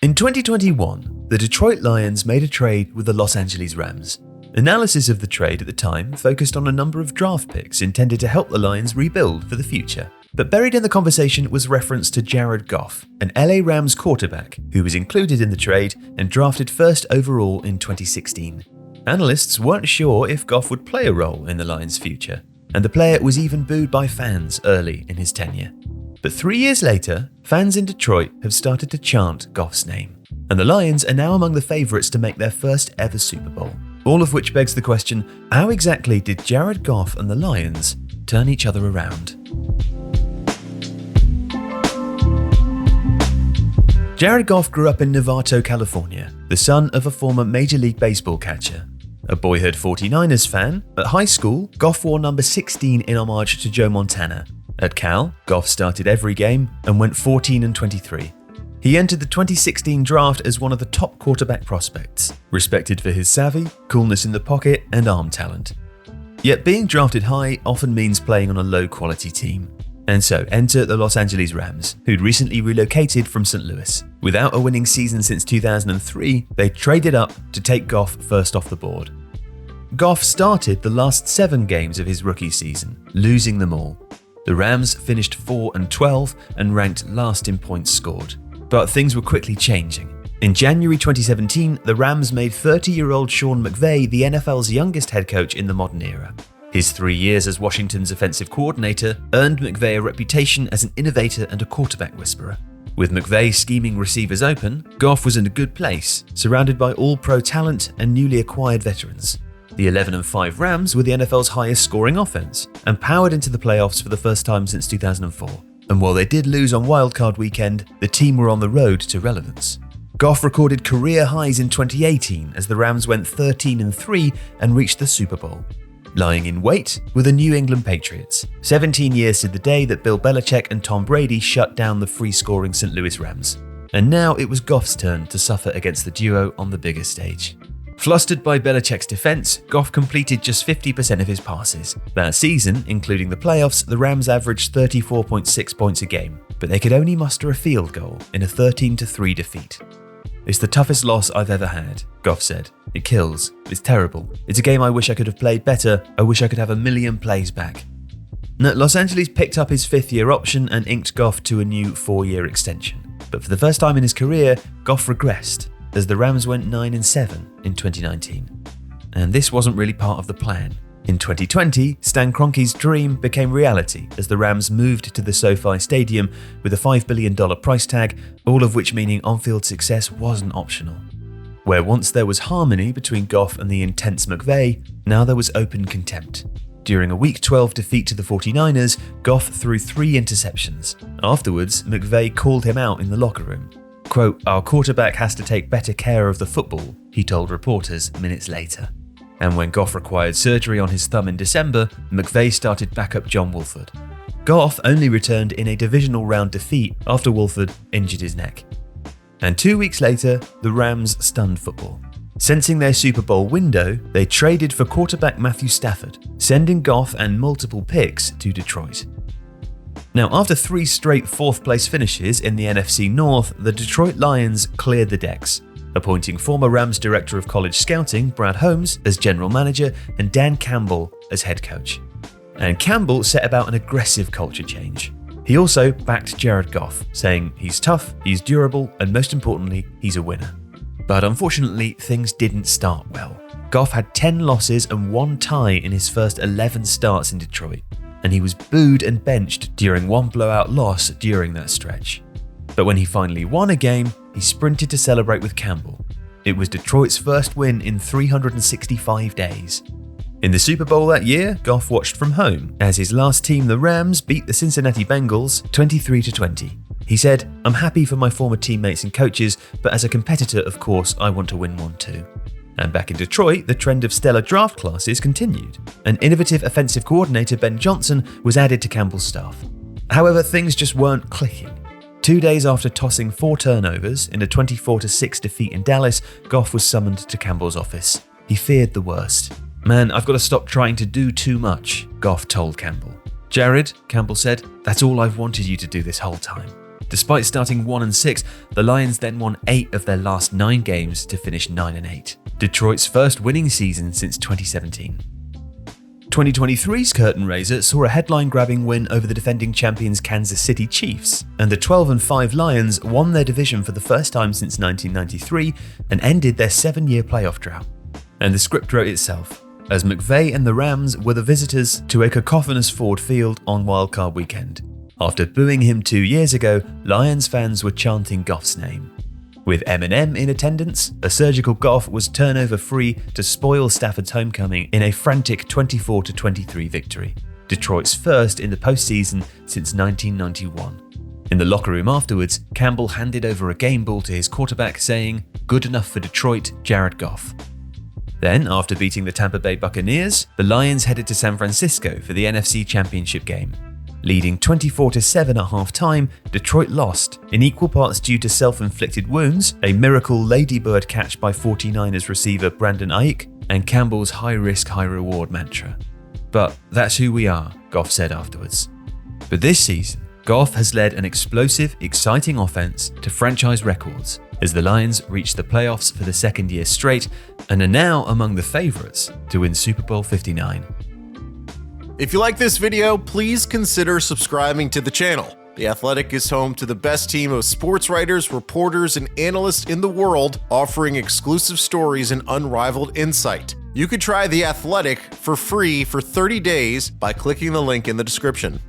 In 2021, the Detroit Lions made a trade with the Los Angeles Rams. Analysis of the trade at the time focused on a number of draft picks intended to help the Lions rebuild for the future. But buried in the conversation was reference to Jared Goff, an LA Rams quarterback who was included in the trade and drafted first overall in 2016. Analysts weren't sure if Goff would play a role in the Lions' future, and the player was even booed by fans early in his tenure. But 3 years later, fans in Detroit have started to chant Goff's name, and the Lions are now among the favourites to make their first ever Super Bowl. All of which begs the question, how exactly did Jared Goff and the Lions turn each other around? Jared Goff grew up in Novato, California, the son of a former Major League Baseball catcher. A boyhood 49ers fan, at high school, Goff wore number 16 in homage to Joe Montana. At Cal, Goff started every game and went 14-23. He entered the 2016 draft as one of the top quarterback prospects, respected for his savvy, coolness in the pocket, and arm talent. Yet being drafted high often means playing on a low-quality team. And so enter the Los Angeles Rams, who'd recently relocated from St. Louis. Without a winning season since 2003, they traded up to take Goff first off the board. Goff started the last 7 games of his rookie season, losing them all. The Rams finished 4-12 and ranked last in points scored. But things were quickly changing. In January 2017, the Rams made 30-year-old Sean McVay the NFL's youngest head coach in the modern era. His 3 years as Washington's offensive coordinator earned McVay a reputation as an innovator and a quarterback whisperer. With McVay scheming receivers open, Goff was in a good place, surrounded by all-pro talent and newly acquired veterans. The 11-5 Rams were the NFL's highest scoring offense and powered into the playoffs for the first time since 2004. And while they did lose on wildcard weekend, the team were on the road to relevance. Goff recorded career highs in 2018 as the Rams went 13-3 and reached the Super Bowl. Lying in wait were the New England Patriots, 17 years to the day that Bill Belichick and Tom Brady shut down the free-scoring St. Louis Rams. And now it was Goff's turn to suffer against the duo on the bigger stage. Flustered by Belichick's defense, Goff completed just 50% of his passes. That season, including the playoffs, the Rams averaged 34.6 points a game, but they could only muster a field goal in a 13-3 defeat. "It's the toughest loss I've ever had," Goff said. "It kills. It's terrible. It's a game I wish I could have played better. I wish I could have a million plays back." Now, Los Angeles picked up his 5th-year option and inked Goff to a new 4-year extension. But for the first time in his career, Goff regressed, as the Rams went 9-7 in 2019. And this wasn't really part of the plan. In 2020, Stan Kroenke's dream became reality as the Rams moved to the SoFi Stadium with a $5 billion price tag, all of which meaning on-field success wasn't optional. Where once there was harmony between Goff and the intense McVay, now there was open contempt. During a Week 12 defeat to the 49ers, Goff threw 3 interceptions. Afterwards, McVay called him out in the locker room. Quote, "Our quarterback has to take better care of the football," he told reporters minutes later. And when Goff required surgery on his thumb in December, McVay started backup John Wolford. Goff only returned in a divisional round defeat after Wolford injured his neck. And 2 weeks later, the Rams stunned football. Sensing their Super Bowl window, they traded for quarterback Matthew Stafford, sending Goff and multiple picks to Detroit. Now, after 3 straight 4th-place finishes in the NFC North, the Detroit Lions cleared the decks, appointing former Rams Director of College Scouting Brad Holmes as general manager and Dan Campbell as head coach. And Campbell set about an aggressive culture change. He also backed Jared Goff, saying he's tough, he's durable, and most importantly, he's a winner. But unfortunately, things didn't start well. Goff had 10 losses and 1 tie in his first 11 starts in Detroit, and he was booed and benched during one blowout loss during that stretch. But when he finally won a game, he sprinted to celebrate with Campbell. It was Detroit's first win in 365 days. In the Super Bowl that year, Goff watched from home as his last team, the Rams, beat the Cincinnati Bengals 23-20. He said, "I'm happy for my former teammates and coaches, but as a competitor, of course, I want to win one too." And back in Detroit, the trend of stellar draft classes continued. An innovative offensive coordinator, Ben Johnson, was added to Campbell's staff. However, things just weren't clicking. 2 days after tossing 4 turnovers in a 24-6 defeat in Dallas, Goff was summoned to Campbell's office. He feared the worst. "Man, I've got to stop trying to do too much," Goff told Campbell. "Jared," Campbell said, "that's all I've wanted you to do this whole time." Despite starting 1-6, the Lions then won 8 of their last 9 games to finish 9-8, Detroit's first winning season since 2017. 2023's curtain raiser saw a headline-grabbing win over the defending champions Kansas City Chiefs, and the 12-5 Lions won their division for the first time since 1993 and ended their 7-year playoff drought. And the script wrote itself, as McVay and the Rams were the visitors to a cacophonous Ford Field on Wildcard Weekend. After booing him 2 years ago, Lions fans were chanting Goff's name. With Eminem in attendance, a surgical Goff was turnover-free to spoil Stafford's homecoming in a frantic 24-23 victory, Detroit's first in the postseason since 1991. In the locker room afterwards, Campbell handed over a game ball to his quarterback saying, "Good enough for Detroit, Jared Goff." Then, after beating the Tampa Bay Buccaneers, the Lions headed to San Francisco for the NFC Championship game. Leading 24-7 at halftime, Detroit lost, in equal parts due to self-inflicted wounds, a miracle ladybird catch by 49ers receiver Brandon Ayuk, and Campbell's high-risk, high-reward mantra. "But that's who we are," Goff said afterwards. But this season, Goff has led an explosive, exciting offense to franchise records as the Lions reach the playoffs for the second year straight and are now among the favorites to win Super Bowl 59. If you like this video, please consider subscribing to the channel. The Athletic is home to the best team of sports writers, reporters, and analysts in the world, offering exclusive stories and unrivaled insight. You could try The Athletic for free for 30 days by clicking the link in the description.